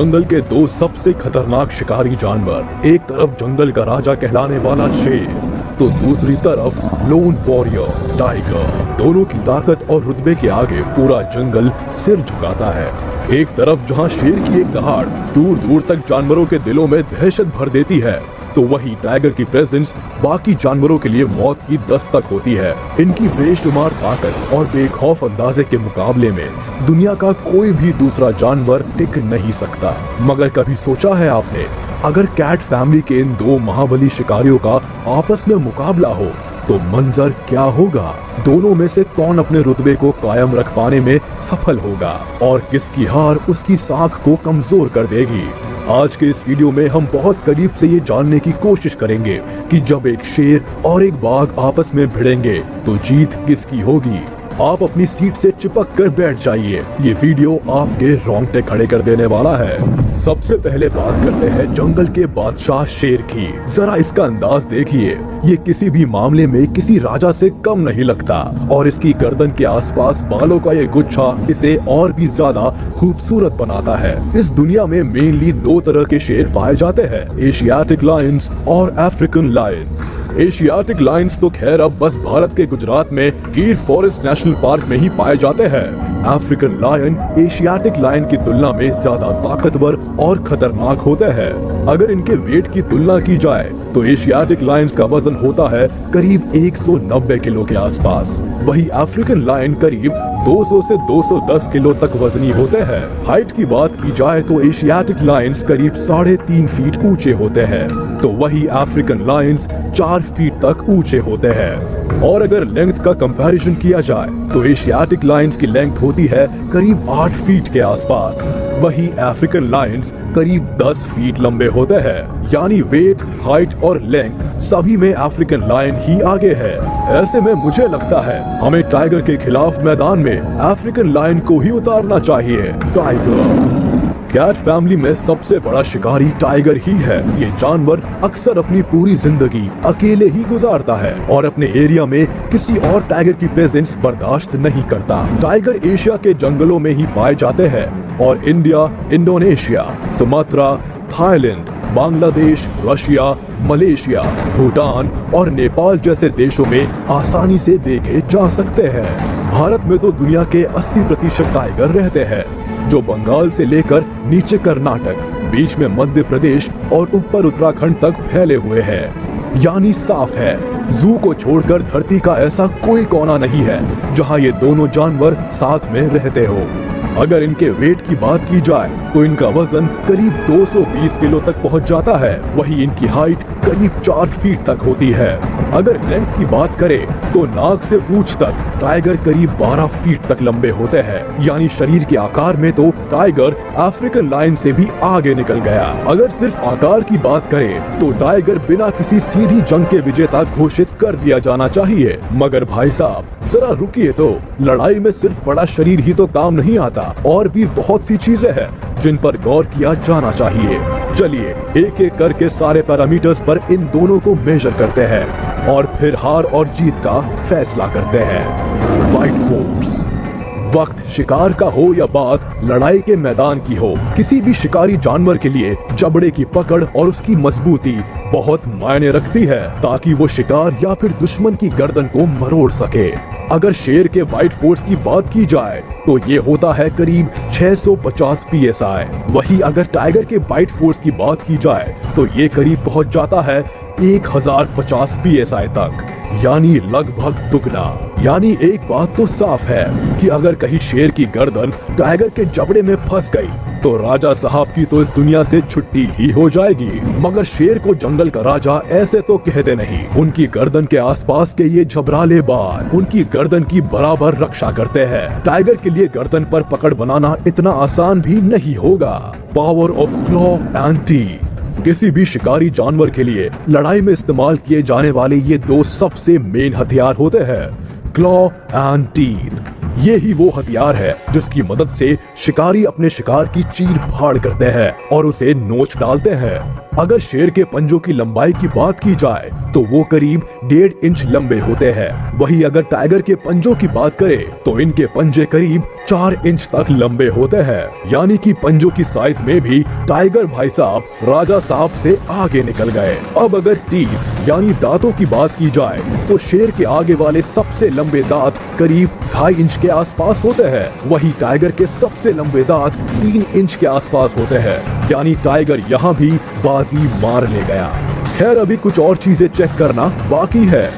जंगल के दो सबसे खतरनाक शिकारी जानवर, एक तरफ जंगल का राजा कहलाने वाला शेर, तो दूसरी तरफ लोन वॉरियर टाइगर। दोनों की ताकत और रुतबे के आगे पूरा जंगल सिर झुकाता है। एक तरफ जहां शेर की एक दहाड़ दूर दूर तक जानवरों के दिलों में दहशत भर देती है, तो वही टाइगर की प्रेजेंस बाकी जानवरों के लिए मौत की दस्तक होती है। इनकी बेशुमार ताकत और बेखौफ अंदाजे के मुकाबले में दुनिया का कोई भी दूसरा जानवर टिक नहीं सकता। मगर कभी सोचा है आपने, अगर कैट फैमिली के इन दो महाबली शिकारियों का आपस में मुकाबला हो तो मंजर क्या होगा? दोनों में से कौन अपने रुतबे को कायम रख पाने में सफल होगा और किसकी हार उसकी साख को कमजोर कर देगी? आज के इस वीडियो में हम बहुत करीब से ये जानने की कोशिश करेंगे कि जब एक शेर और एक बाघ आपस में भिड़ेंगे तो जीत किसकी होगी। आप अपनी सीट से चिपक कर बैठ जाइए, ये वीडियो आपके रोंगटे खड़े कर देने वाला है। सबसे पहले बात करते हैं जंगल के बादशाह शेर की। जरा इसका अंदाज देखिए, ये किसी भी मामले में किसी राजा से कम नहीं लगता और इसकी गर्दन के आसपास बालों का ये गुच्छा इसे और भी ज्यादा खूबसूरत बनाता है। इस दुनिया में मेनली दो तरह के शेर पाए जाते हैं, एशियाटिक लायंस और अफ्रीकन लायंस। एशियाटिक लायंस तो खैर अब बस भारत के गुजरात में गिर फॉरेस्ट नेशनल पार्क में ही पाए जाते हैं। अफ्रीकन लायन एशियाटिक लायन की तुलना में ज्यादा ताकतवर और खतरनाक होते हैं। अगर इनके वेट की तुलना की जाए तो एशियाटिक लायंस का वजन होता है करीब 190 किलो के आसपास, वही अफ्रीकन लायन करीब 200 से 210 किलो तक वजनी होते हैं। हाइट की बात की जाए तो एशियाटिक लायंस करीब 3.5 फीट ऊंचे होते हैं, तो वही अफ्रीकन लायंस 4 फीट तक ऊंचे होते हैं। और अगर लेंथ का कंपैरिजन किया जाए तो एशियाटिक लायंस की लेंथ होती है करीब 8 फीट के आसपास, वही अफ्रीकन लायंस करीब 10 फीट लंबे होते हैं। यानी वेट, हाइट और लेंथ सभी में अफ्रीकन लायन ही आगे है। ऐसे में मुझे लगता है हमें टाइगर के खिलाफ मैदान में अफ्रीकन लायन को ही उतारना चाहिए। टाइगर कैट फैमिली में सबसे बड़ा शिकारी टाइगर ही है। ये जानवर अक्सर अपनी पूरी जिंदगी अकेले ही गुजारता है और अपने एरिया में किसी और टाइगर की प्रेजेंस बर्दाश्त नहीं करता। टाइगर एशिया के जंगलों में ही पाए जाते हैं और India, Indonesia, Sumatra, Thailand, Bangladesh, Russia, Malaysia, Bhutan और नेपाल जैसे देशों में आसानी से देखे जा सकते हैं। भारत में तो दुनिया के 80% टाइगर रहते हैं, जो बंगाल से लेकर नीचे कर्नाटक, बीच में मध्य प्रदेश और ऊपर उत्तराखंड तक फैले हुए हैं। यानी साफ है, जू को छोड़कर धरती का ऐसा कोई कोना नहीं है जहां ये दोनों जानवर साथ में रहते हो। अगर इनके वेट की बात की जाए तो इनका वजन करीब 220 किलो तक पहुंच जाता है, वही इनकी हाइट करीब 4 फीट तक होती है। अगर लेंथ की बात करें तो नाक से पूंछ तक टाइगर करीब 12 फीट तक लंबे होते हैं। यानी शरीर के आकार में तो टाइगर अफ्रीकन लायन से भी आगे निकल गया। अगर सिर्फ आकार की बात करें तो टाइगर बिना किसी सीधी जंग के विजेता घोषित कर दिया जाना चाहिए। मगर भाई साहब जरा रुकिए तो, लड़ाई में सिर्फ बड़ा शरीर ही तो काम नहीं आता, और भी बहुत सी चीजें हैं जिन पर गौर किया जाना चाहिए। चलिए एक एक करके सारे पैरामीटर्स पर इन दोनों को मेजर करते हैं और फिर हार और जीत का फैसला करते हैं। Bite force. वक्त शिकार का हो या बात लड़ाई के मैदान की हो, किसी भी शिकारी जानवर के लिए जबड़े की पकड़ और उसकी मजबूती बहुत मायने रखती है, ताकि वो शिकार या फिर दुश्मन की गर्दन को मरोड़ सके। अगर शेर के बाइट फोर्स की बात की जाए तो ये होता है करीब 650 psi। वही अगर टाइगर के बाइट फोर्स की बात की जाए तो ये करीब पहुंच जाता है 1050 psi तक, यानी लगभग दुगना। यानी एक बात तो साफ है कि अगर कहीं शेर की गर्दन टाइगर के जबड़े में फंस गई तो राजा साहब की तो इस दुनिया से छुट्टी ही हो जाएगी। मगर शेर को जंगल का राजा ऐसे तो कहते नहीं। उनकी गर्दन के आसपास के ये झबराले बाल उनकी गर्दन की बराबर रक्षा करते हैं। टाइगर के लिए गर्दन पर पकड़ बनाना इतना आसान भी नहीं होगा। Power of claw and teeth. किसी भी शिकारी जानवर के लिए लड़ाई में इस्तेमाल किए जाने वाले ये दो सबसे मेन हथियार होते हैं, क्लॉ एंड टीथ। ये ही वो हथियार है जिसकी मदद से शिकारी अपने शिकार की चीर फाड़ करते हैं और उसे नोच डालते हैं। अगर शेर के पंजों की लंबाई की बात की जाए तो वो करीब 1.5 इंच लंबे होते हैं। वहीं अगर टाइगर के पंजों की बात करें तो इनके पंजे करीब 4 इंच तक लंबे होते हैं। यानी कि पंजों की साइज में भी टाइगर भाई साहब राजा साहब से आगे निकल गए। अब अगर टीथ यानी दांतों की बात की जाए तो शेर के आगे वाले सबसे लंबे दांत करीब 2.5 इंच के आसपास होते हैं। वहीं टाइगर के सबसे लंबे दांत 3 इंच के आसपास होते हैं। यानी टाइगर यहाँ भी बाजी मार ले गया। खैर अभी कुछ और चीजें चेक करना बाकी है।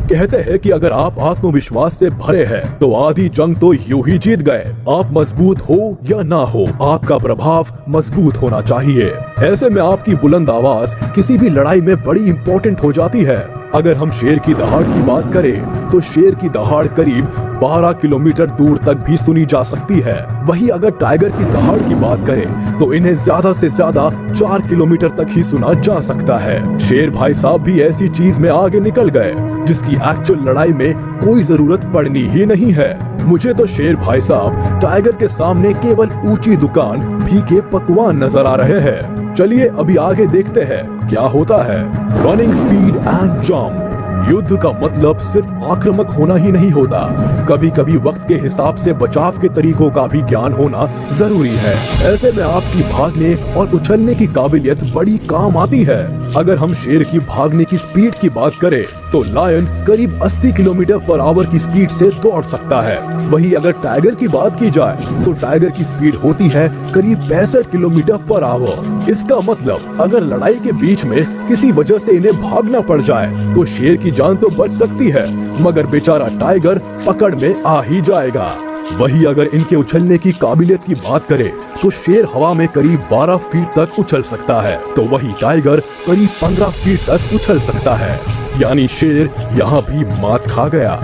कहते हैं कि अगर आप आत्मविश्वास से भरे हैं तो आधी जंग तो यूं ही जीत गए। आप मजबूत हो या ना हो, आपका प्रभाव मजबूत होना चाहिए। ऐसे में आपकी बुलंद आवाज किसी भी लड़ाई में बड़ी इम्पोर्टेंट हो जाती है। अगर हम शेर की दहाड़ की बात करें तो शेर की दहाड़ करीब 12 किलोमीटर दूर तक भी सुनी जा सकती है। वहीं अगर टाइगर की दहाड़ की बात करें तो इन्हें ज्यादा से ज्यादा 4 किलोमीटर तक ही सुना जा सकता है। शेर भाई साहब भी ऐसी चीज में आगे निकल गए जिसकी एक्चुअल लड़ाई में कोई जरूरत पड़नी ही नहीं है। मुझे तो शेर भाई साहब टाइगर के सामने केवल ऊंची दुकान फीके पकवान नजर आ रहे हैं। चलिए अभी आगे देखते हैं क्या होता है। Running speed and jump. युद्ध का मतलब सिर्फ आक्रामक होना ही नहीं होता, कभी कभी वक्त के हिसाब से बचाव के तरीकों का भी ज्ञान होना जरूरी है। ऐसे में आपकी भागने और उछलने की काबिलियत बड़ी काम आती है। अगर हम शेर की भागने की स्पीड की बात करें तो लायन करीब 80 किलोमीटर पर आवर की स्पीड से दौड़ सकता है। वहीं अगर टाइगर की बात की जाए तो टाइगर की स्पीड होती है करीब 65 किलोमीटर पर आवर। इसका मतलब अगर लड़ाई के बीच में किसी वजह से इन्हें भागना पड़ जाए तो शेर की जान तो बच सकती है, मगर बेचारा टाइगर पकड़ में आ ही जाएगा। वही अगर इनके उछलने की काबिलियत की बात करें तो शेर हवा में करीब 12 फीट तक उछल सकता है, तो वही टाइगर करीब 15 फीट तक उछल सकता है। यानी शेर यहाँ भी मात खा गया।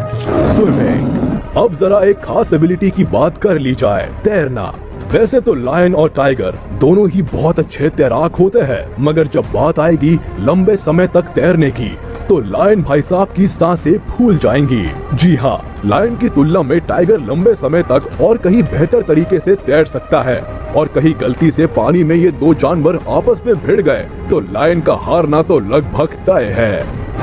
स्विमिंग। अब जरा एक खास एबिलिटी की बात कर ली जाए, तैरना। वैसे तो लायन और टाइगर दोनों ही बहुत अच्छे तैराक होते हैं, मगर जब बात आएगी लंबे समय तक तैरने की तो लायन भाई साहब की सांसें फूल जाएंगी। जी हाँ, लायन की तुलना में टाइगर लंबे समय तक और कहीं बेहतर तरीके से तैर सकता है। और कहीं गलती से पानी में ये दो जानवर आपस में भिड़ गए तो लायन का हारना तो लगभग तय है।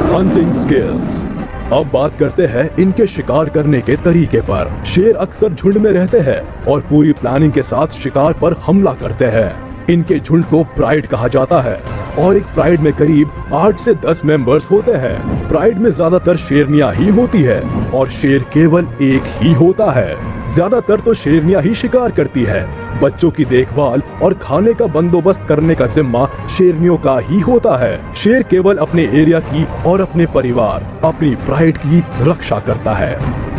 Hunting skills. अब बात करते हैं इनके शिकार करने के तरीके पर। शेर अक्सर झुंड में रहते हैं और पूरी प्लानिंग के साथ शिकार पर हमला करते हैं। इनके झुंड को प्राइड कहा जाता है और एक प्राइड में करीब 8 से 10 मेंबर्स होते हैं। प्राइड में ज्यादातर शेरनियां ही होती है और शेर केवल एक ही होता है। ज्यादातर तो शेरनियां ही शिकार करती है। बच्चों की देखभाल और खाने का बंदोबस्त करने का जिम्मा शेरनियों का ही होता है। शेर केवल अपने एरिया की और अपने परिवार, अपनी प्राइड की रक्षा करता है।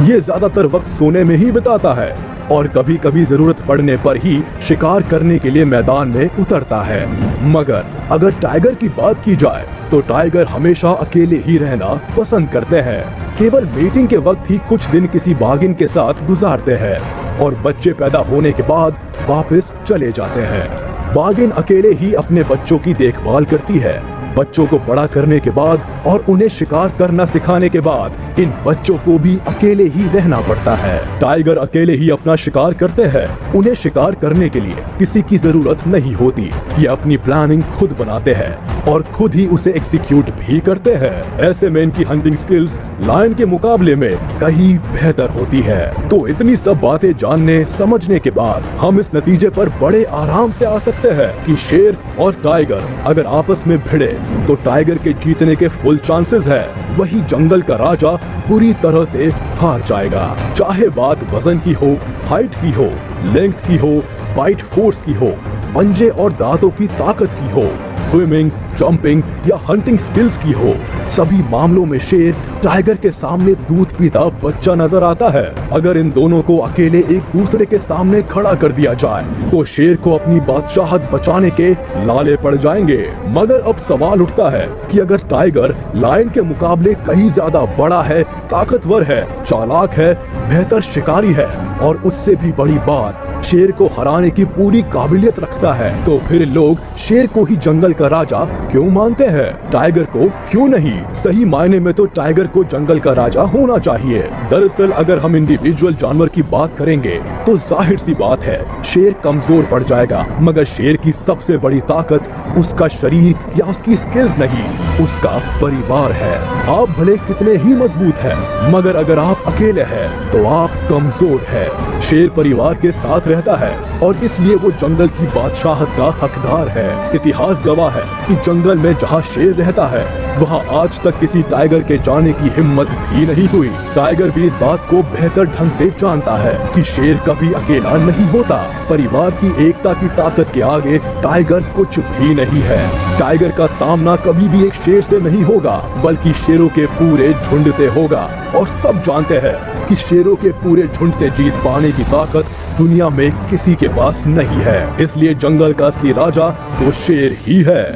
ये ज्यादातर वक्त सोने में ही बिताता है और कभी कभी जरूरत पड़ने पर ही शिकार करने के लिए मैदान में उतरता है। मगर अगर टाइगर की बात की जाए तो टाइगर हमेशा अकेले ही रहना पसंद करते हैं। केवल मीटिंग के वक्त ही कुछ दिन किसी बाघिन के साथ गुजारते हैं और बच्चे पैदा होने के बाद वापस चले जाते हैं। बाघिन अकेले ही अपने बच्चों की देखभाल करती है। बच्चों को बड़ा करने के बाद और उन्हें शिकार करना सिखाने के बाद इन बच्चों को भी अकेले ही रहना पड़ता है। टाइगर अकेले ही अपना शिकार करते हैं। उन्हें शिकार करने के लिए किसी की जरूरत नहीं होती। ये अपनी प्लानिंग खुद बनाते हैं और खुद ही उसे एग्जीक्यूट भी करते हैं। ऐसे में इनकी हंटिंग स्किल्स लायन के मुकाबले में कहीं बेहतर होती है। तो इतनी सब बातें जानने समझने के बाद हम इस नतीजे पर बड़े आराम से आ सकते हैं कि शेर और टाइगर अगर आपस में भिड़े तो टाइगर के जीतने के फुल चांसेस है। वही जंगल का राजा पूरी तरह से हार जाएगा। चाहे बात वजन की हो, हाइट की हो, लेंथ की हो, बाइट फोर्स की हो, पंजे और दांतों की ताकत की हो, स्विमिंग, जंपिंग या हंटिंग स्किल्स की हो, सभी मामलों में शेर टाइगर के सामने दूध पीता बच्चा नजर आता है। अगर इन दोनों को अकेले एक दूसरे के सामने खड़ा कर दिया जाए तो शेर को अपनी बादशाहत बचाने के लाले पड़ जाएंगे। मगर अब सवाल उठता है कि अगर टाइगर लायन के मुकाबले कहीं ज्यादा बड़ा है, ताकतवर है, चालाक है, बेहतर शिकारी है और उससे भी बड़ी बात शेर को हराने की पूरी काबिलियत रखता है, तो फिर लोग शेर को ही जंगल का राजा क्यों मानते हैं? टाइगर को क्यों नहीं? सही मायने में तो टाइगर को जंगल का राजा होना चाहिए। दरअसल अगर हम इंडिविजुअल जानवर की बात करेंगे तो जाहिर सी बात है शेर कमजोर पड़ जाएगा, मगर शेर की सबसे बड़ी ताकत उसका शरीर या उसकी स्किल्स नहीं, उसका परिवार है। आप भले कितने ही मजबूत हैं, मगर अगर आप अकेले हैं तो आप कमजोर हैं। शेर परिवार के साथ रहता है और इसलिए वो जंगल की बादशाहत का हकदार है। इतिहास गवाह है कि जंगल में जहाँ शेर रहता है वहाँ आज तक किसी टाइगर के जाने की हिम्मत भी नहीं हुई। टाइगर भी इस बात को बेहतर ढंग से जानता है कि शेर कभी अकेला नहीं होता। परिवार की एकता की ताकत के आगे टाइगर कुछ भी नहीं है। टाइगर का सामना कभी भी एक शेर से नहीं होगा, बल्कि शेरों के पूरे झुंड से होगा। और सब जानते हैं कि शेरों के पूरे झुंड से जीत पाने की ताकत दुनिया में किसी के पास नहीं है। इसलिए जंगल का असली राजा तो शेर ही है।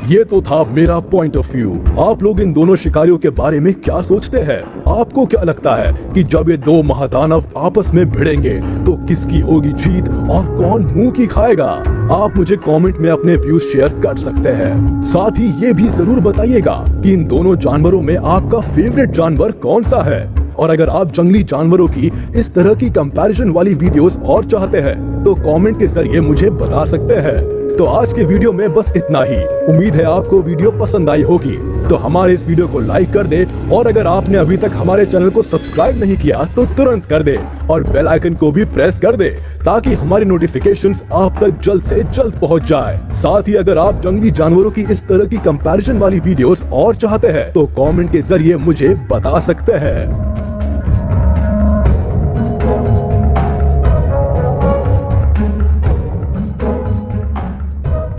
ये तो था मेरा पॉइंट ऑफ व्यू। आप लोग इन दोनों शिकारियों के बारे में क्या सोचते हैं? आपको क्या लगता है कि जब ये दो महादानव आपस में भिड़ेंगे तो किसकी होगी जीत और कौन मुंह की खाएगा? आप मुझे कमेंट में अपने व्यूज शेयर कर सकते हैं। साथ ही ये भी जरूर बताइएगा कि इन दोनों जानवरों में आपका फेवरेट जानवर कौन सा है। और अगर आप जंगली जानवरों की इस तरह की कंपैरिजन वाली वीडियोस और चाहते हैं तो कमेंट के जरिए मुझे बता सकते हैं। तो आज के वीडियो में बस इतना ही। उम्मीद है आपको वीडियो पसंद आई होगी, तो हमारे इस वीडियो को लाइक कर दे और अगर आपने अभी तक हमारे चैनल को सब्सक्राइब नहीं किया तो तुरंत कर दे और बेल आइकन को भी प्रेस कर दे ताकि हमारी नोटिफिकेशंस आप तक जल्द से जल्द पहुंच जाए। साथ ही अगर आप जंगली जानवरों की इस तरह की कंपैरिजन वाली वीडियोस और चाहते हैं तो कमेंट के जरिए मुझे बता सकते हैं।